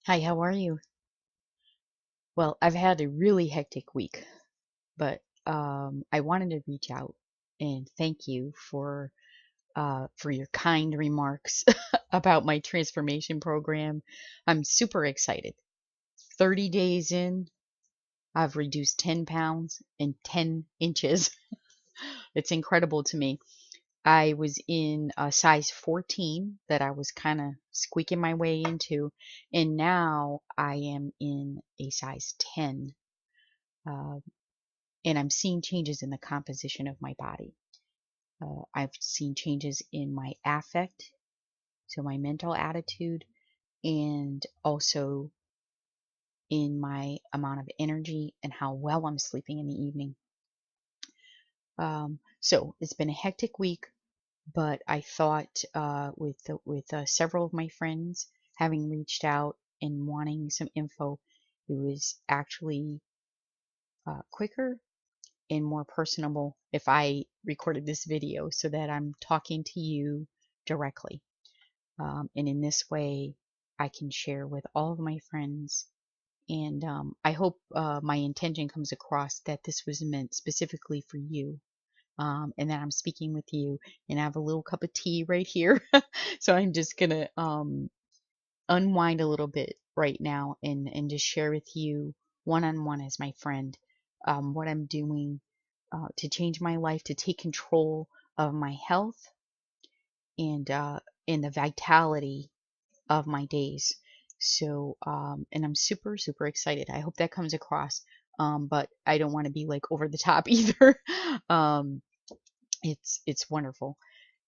Hi, how are you? Well, I've had a really hectic week, but I wanted to reach out and thank you for your kind remarks about my transformation program. I'm super excited. 30 days in, I've reduced 10 pounds and 10 inches. It's incredible to me. I was in a size 14 that I was kind of squeaking my way into, and now I am in a size 10. Uh, and I'm seeing changes in the composition of my body. I've seen changes in my affect, so my mental attitude, and also in my amount of energy and how well I'm sleeping in the evening. So it's been a hectic week, but I thought with several of my friends having reached out and wanting some info, it was actually quicker and more personable if I recorded this video so that I'm talking to you directly. And in this way, I can share with all of my friends. And I hope my intention comes across that this was meant specifically for you. And that I'm speaking with you, and I have a little cup of tea right here. So I'm just going to unwind a little bit right now and just share with you one on one as my friend what I'm doing to change my life, to take control of my health and the vitality of my days. So, and I'm super, super excited. I hope that comes across. But I don't want to be like over the top either. um, it's wonderful.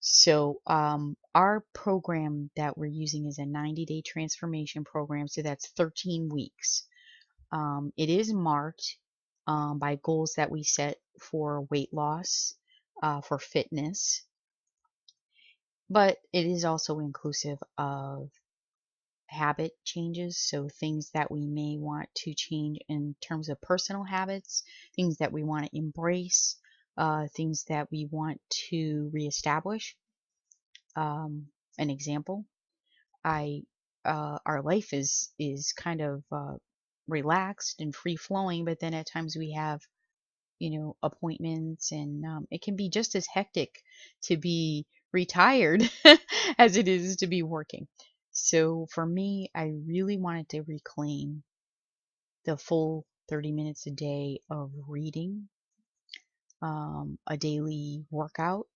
So, our program that we're using is a 90-day transformation program. So that's 13 weeks. It is marked by goals that we set for weight loss, for fitness, but it is also inclusive of habit changes. So things that we may want to change in terms of personal habits, things that we want to embrace, things that we want to reestablish. An example, I our life is kind of relaxed and free flowing, but then at times we have appointments, and it can be just as hectic to be retired as it is to be working. So for me, I really wanted to reclaim the full 30 minutes a day of reading, a daily workout.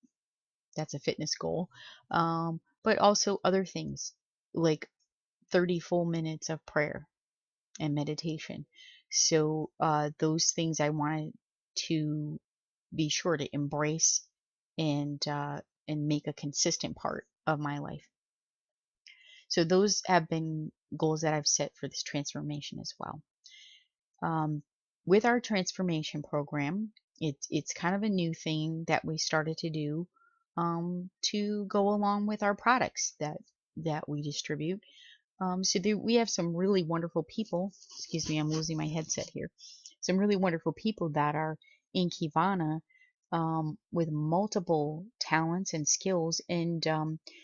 That's a fitness goal. But also other things like 30 full minutes of prayer and meditation. So those things I wanted to be sure to embrace and make a consistent part of my life. So those have been goals that I've set for this transformation as well. Um, with our transformation program, it's kind of a new thing that we started to do to go along with our products that we distribute. We have some really wonderful people. Excuse me, I'm losing my headset here. Some really wonderful people that are in Kivana with multiple talents and skills. And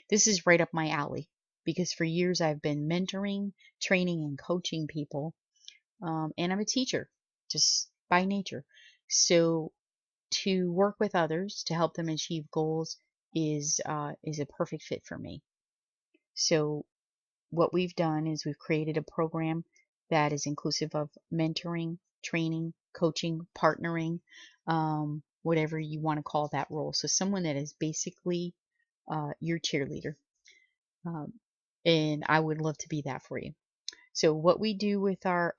this is right up my alley because for years I've been mentoring, training, and coaching people. And I'm a teacher just by nature. So to work with others to help them achieve goals is a perfect fit for me. So what we've done is we've created a program that is inclusive of mentoring, training, coaching, partnering, whatever you want to call that role. So someone that is basically your cheerleader. Um, and I would love to be that for you. So what we do with our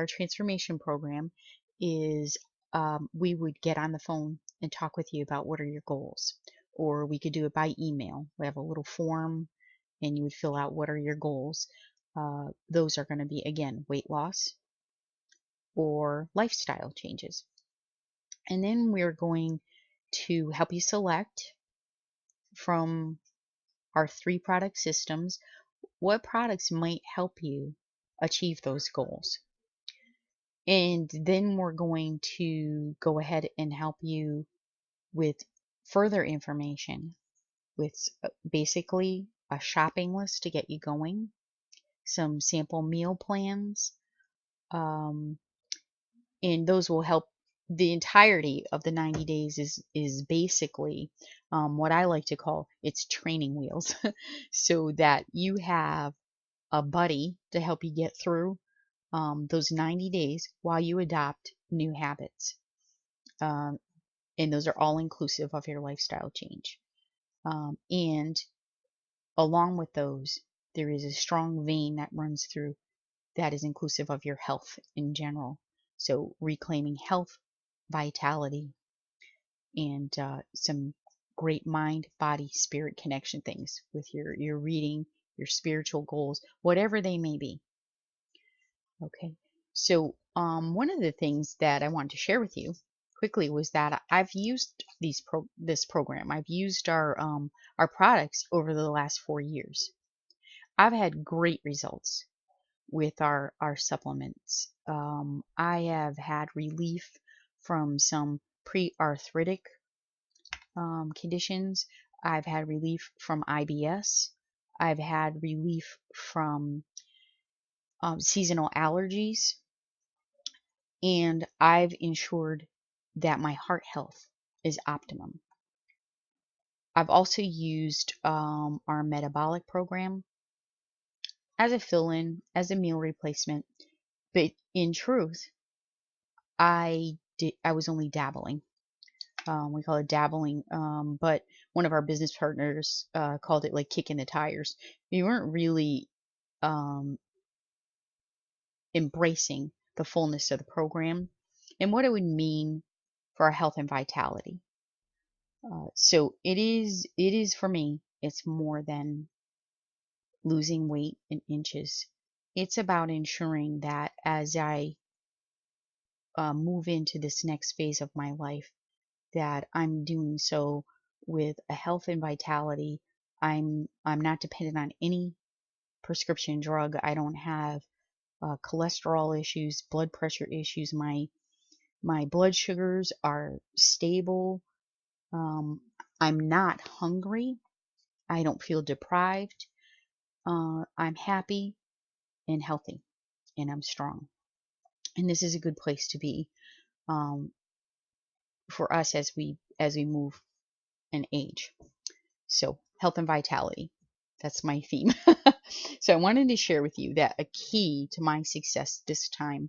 transformation program is we would get on the phone and talk with you about what are your goals, or we could do it by email. We have a little form, and you would fill out what are your goals. Those are going to be again weight loss or lifestyle changes, and then we're going to help you select from our 3 product systems what products might help you achieve those goals. And then we're going to go ahead and help you with further information with basically a shopping list to get you going, some sample meal plans, um, and those will help. The entirety of the 90 days is basically what I like to call it's training wheels, so that you have a buddy to help you get through those 90 days while you adopt new habits. Um, and those are all inclusive of your lifestyle change. And along with those, there is a strong vein that runs through that is inclusive of your health in general. So reclaiming health, vitality, and some great mind, body, spirit connection things with your reading, your spiritual goals, whatever they may be. Okay. So one of the things that I wanted to share with you quickly was that I've used this program. I've used our products over the last 4 years. I've had great results with our supplements. I have had relief from some pre-arthritic conditions. I've had relief from IBS. I've had relief from seasonal allergies, and I've ensured that my heart health is optimum. I've also used our metabolic program as a fill-in, as a meal replacement, but in truth, I was only dabbling. We call it dabbling, but one of our business partners called it like kicking the tires. We weren't really um, embracing the fullness of the program and what it would mean for our health and vitality. So it is for me, it's more than losing weight in inches. It's about ensuring that as I move into this next phase of my life, that I'm doing so with a health and vitality. I'm not dependent on any prescription drug. I don't have cholesterol issues, blood pressure issues. My blood sugars are stable. I'm not hungry. I don't feel deprived. I'm happy and healthy, and I'm strong. And this is a good place to be um, for us as we move and age. So health and vitality, that's my theme. So I wanted to share with you that a key to my success this time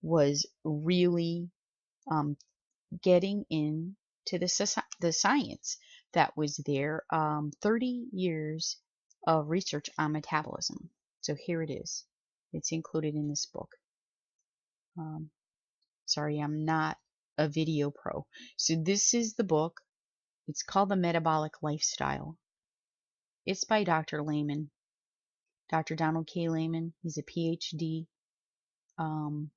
was really um, getting into the science that was there. 30 years of research on metabolism. So here it is. It's included in this book. Sorry, I'm not a video pro. So this is the book. It's called The Metabolic Lifestyle. It's by Dr. Lehman, Dr. Donald K. Lehman. He's a PhD, um,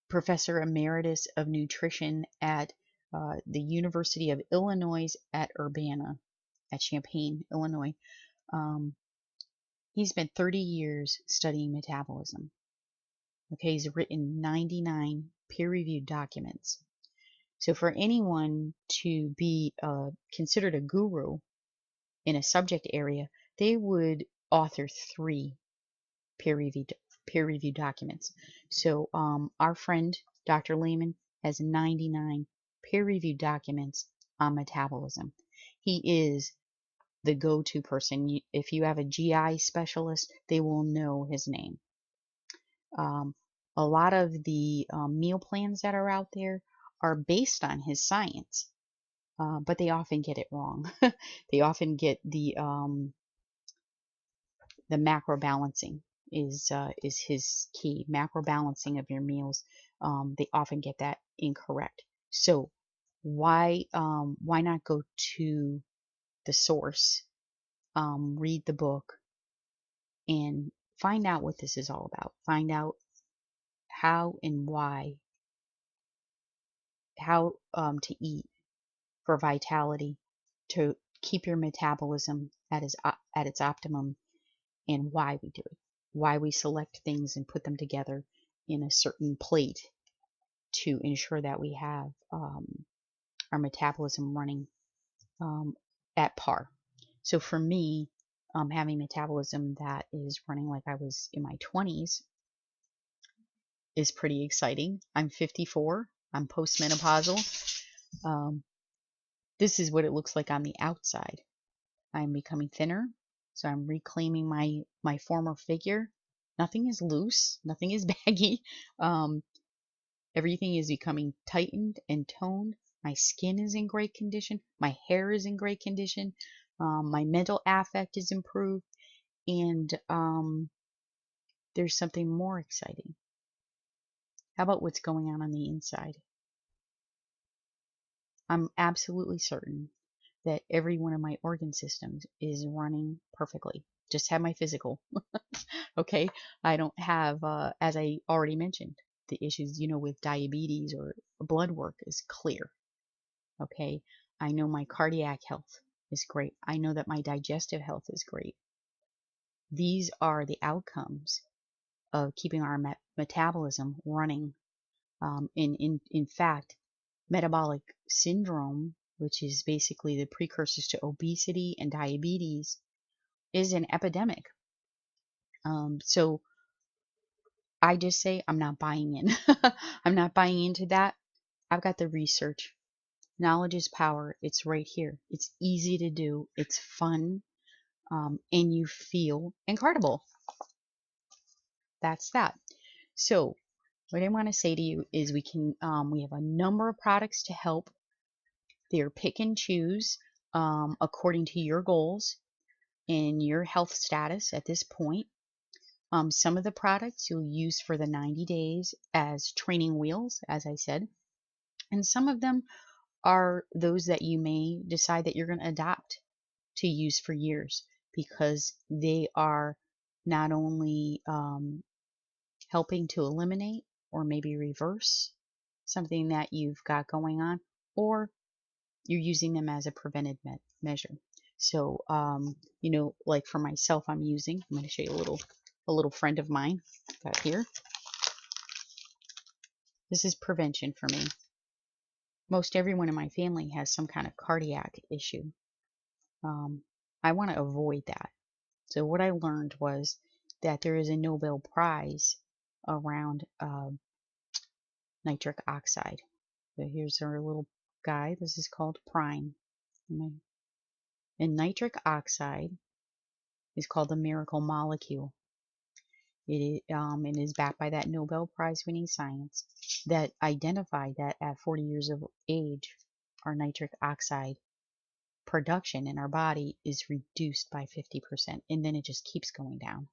professor emeritus of nutrition at the University of Illinois at Urbana, at Champaign, Illinois. He spent 30 years studying metabolism. Okay, he's written 99 peer-reviewed documents. So for anyone to be considered a guru in a subject area, they would author 3 peer-reviewed documents. So our friend Dr. Lehman has 99 peer-reviewed documents on metabolism. He is the go-to person. If you have a GI specialist, they will know his name. A lot of the meal plans that are out there are based on his science, but they often get it wrong. They often get the macro balancing is his key. Macro balancing of your meals. They often get that incorrect. So why not go to the source, read the book, and find out what this is all about. Find out how and why, how to eat for vitality, to keep your metabolism at its optimum, and why we do it, why we select things and put them together in a certain plate to ensure that we have our metabolism running at par. So for me, having metabolism that is running like I was in my 20s is pretty exciting. I'm 54. I'm postmenopausal. Um, this is what it looks like on the outside. I'm becoming thinner, so I'm reclaiming my former figure. Nothing is loose. Nothing is baggy. Um, Everything is becoming tightened and toned. My skin is in great condition. My hair is in great condition. My mental affect is improved. And there's something more exciting. How about what's going on the inside? I'm absolutely certain that every one of my organ systems is running perfectly. Just have my physical. Okay? I don't have, as I already mentioned, the issues, with diabetes or blood work is clear. Okay? I know my cardiac health is great. I know that my digestive health is great. These are the outcomes of keeping our metabolism running. In fact, metabolic syndrome, which is basically the precursors to obesity and diabetes, is an epidemic. So I just say I'm not buying in. I'm not buying into that. I've got the research. Knowledge is power. It's right here. It's easy to do. It's fun. And you feel incredible. That's that. So what I want to say to you is we have a number of products to help. They're pick and choose according to your goals and your health status at this point. Some of the products you'll use for the 90 days as training wheels, as I said, and some of them are those that you may decide that you're going to adopt to use for years, because they are not only helping to eliminate or maybe reverse something that you've got going on, or you're using them as a preventive measure. So, like for myself, I'm going to show you a little friend of mine got here. This is prevention for me. Most everyone in my family has some kind of cardiac issue. I want to avoid that. So what I learned was that there is a Nobel Prize around nitric oxide. So here's our little guy. This is called Prime. And nitric oxide is called the miracle molecule. It is backed by that Nobel Prize winning science that identified that at 40 years of age, our nitric oxide production in our body is reduced by 50%, and then it just keeps going down.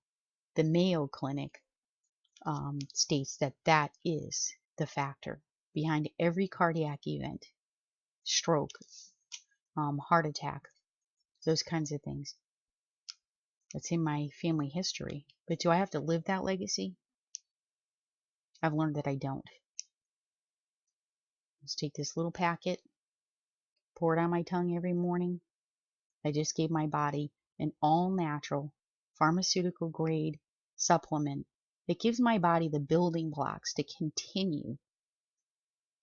The Mayo Clinic states that that is the factor behind every cardiac event, stroke, heart attack, those kinds of things. That's in my family history. But do I have to live that legacy? I've learned that I don't. Let's take this little packet, pour it on my tongue every morning. I just gave my body an all-natural, pharmaceutical-grade supplement that gives my body the building blocks to continue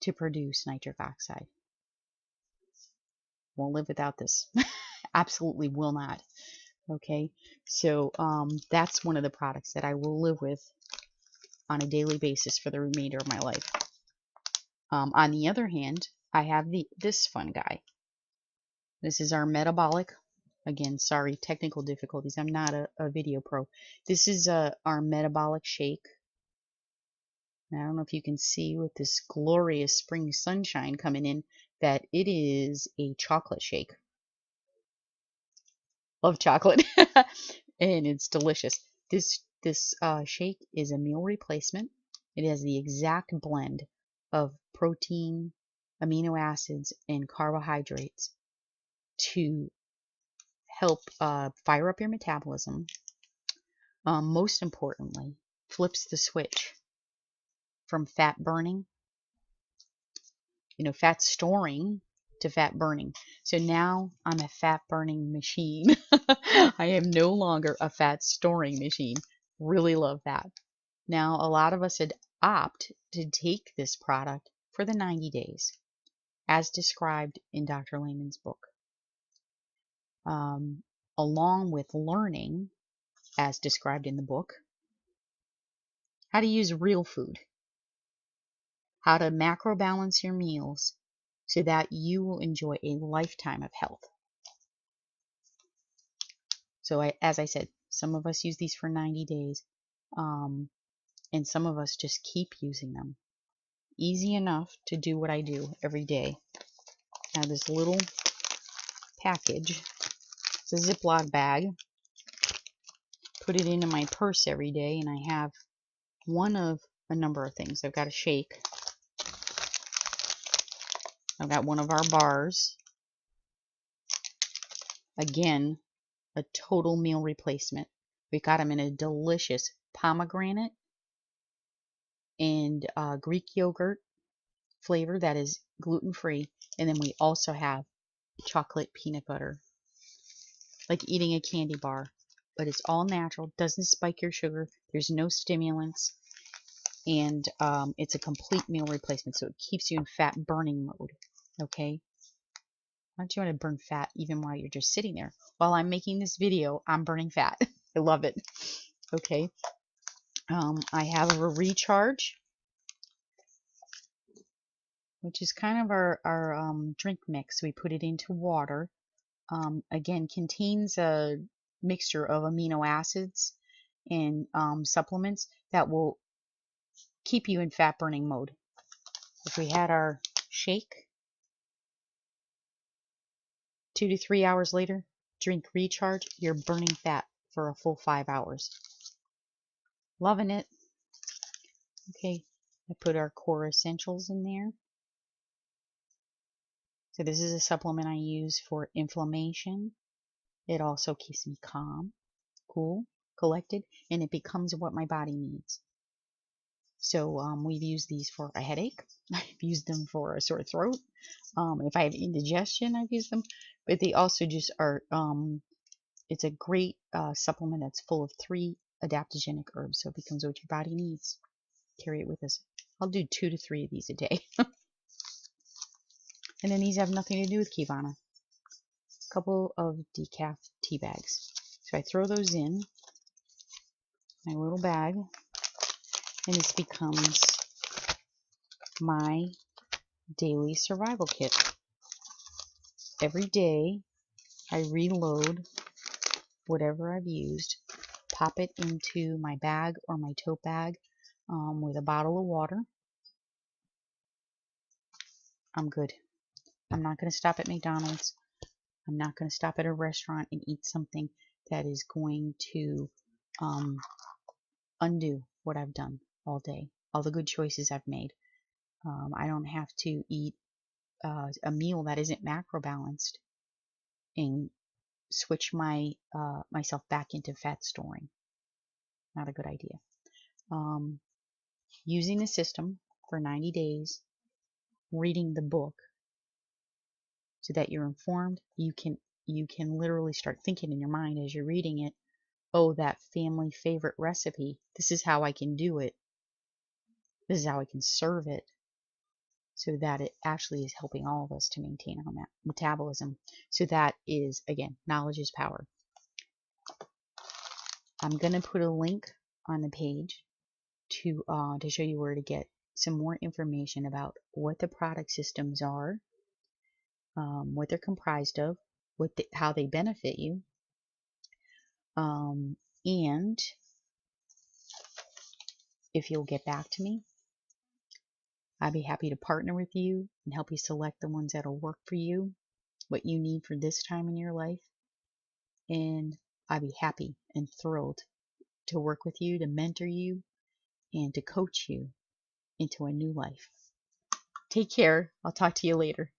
to produce nitric oxide. Won't live without this. Absolutely will not. Okay, so that's one of the products that I will live with on a daily basis for the remainder of my life. On the other hand, I have this fun guy. This is our metabolic. Again, sorry, technical difficulties. I'm not a video pro. This is our metabolic shake. I don't know if you can see with this glorious spring sunshine coming in that it is a chocolate shake. Love chocolate. And it's delicious. This shake is a meal replacement. It has the exact blend of protein, amino acids, and carbohydrates to help fire up your metabolism. Most importantly, flips the switch from fat burning, fat storing, to fat burning. So now I'm a fat burning machine. I am no longer a fat storing machine. Really love that. Now, a lot of us had opt to take this product for the 90 days, as described in Dr. Lehman's book. along with learning, as described in the book, how to use real food, how to macro balance your meals so that you will enjoy a lifetime of health. So as I said, some of us use these for 90 days, and some of us just keep using them. Easy enough to do what I do every day. Now this little package, it's a Ziploc bag. Put it into my purse every day, and I have one of a number of things. I've got a shake. I've got one of our bars. Again, a total meal replacement. We got them in a delicious pomegranate and Greek yogurt flavor that is gluten-free. And then we also have chocolate peanut butter. Like eating a candy bar. But it's all natural, doesn't spike your sugar, there's no stimulants, and it's a complete meal replacement, so it keeps you in fat burning mode. Okay? Why don't you want to burn fat even while you're just sitting there? While I'm making this video, I'm burning fat. I love it. Okay. I have a recharge, which is kind of our drink mix. We put it into water. Again, contains a mixture of amino acids and supplements that will keep you in fat burning mode. If we had our shake, 2 to 3 hours later, drink recharge, you're burning fat for a full 5 hours. Loving it. Okay, I put our core essentials in there. So this is a supplement I use for inflammation. It also keeps me calm, cool, collected, and it becomes what my body needs. So we've used these for a headache. I've used them for a sore throat. If I have indigestion, I've used them. But they also just are, it's a great supplement that's full of 3 adaptogenic herbs. So it becomes what your body needs. Carry it with us. I'll do 2 to 3 of these a day. And then these have nothing to do with Kivana. A couple of decaf tea bags. So I throw those in my little bag. And this becomes my daily survival kit. Every day I reload whatever I've used, pop it into my bag or my tote bag with a bottle of water. I'm good. I'm not going to stop at McDonald's. I'm not going to stop at a restaurant and eat something that is going to undo what I've done all day, all the good choices I've made. I don't have to eat a meal that isn't macro balanced and switch myself back into fat storing. Not a good idea. Using the system for 90 days, reading the book so that you're informed, you can literally start thinking in your mind as you're reading it, oh, that family favorite recipe, this is how I can do it. This is how I can serve it, so that it actually is helping all of us to maintain our metabolism. So that is, again, knowledge is power. I'm going to put a link on the page to show you where to get some more information about what the product systems are, what they're comprised of, how they benefit you, and if you'll get back to me, I'd be happy to partner with you and help you select the ones that'll work for you, what you need for this time in your life. And I'd be happy and thrilled to work with you, to mentor you, and to coach you into a new life. Take care. I'll talk to you later.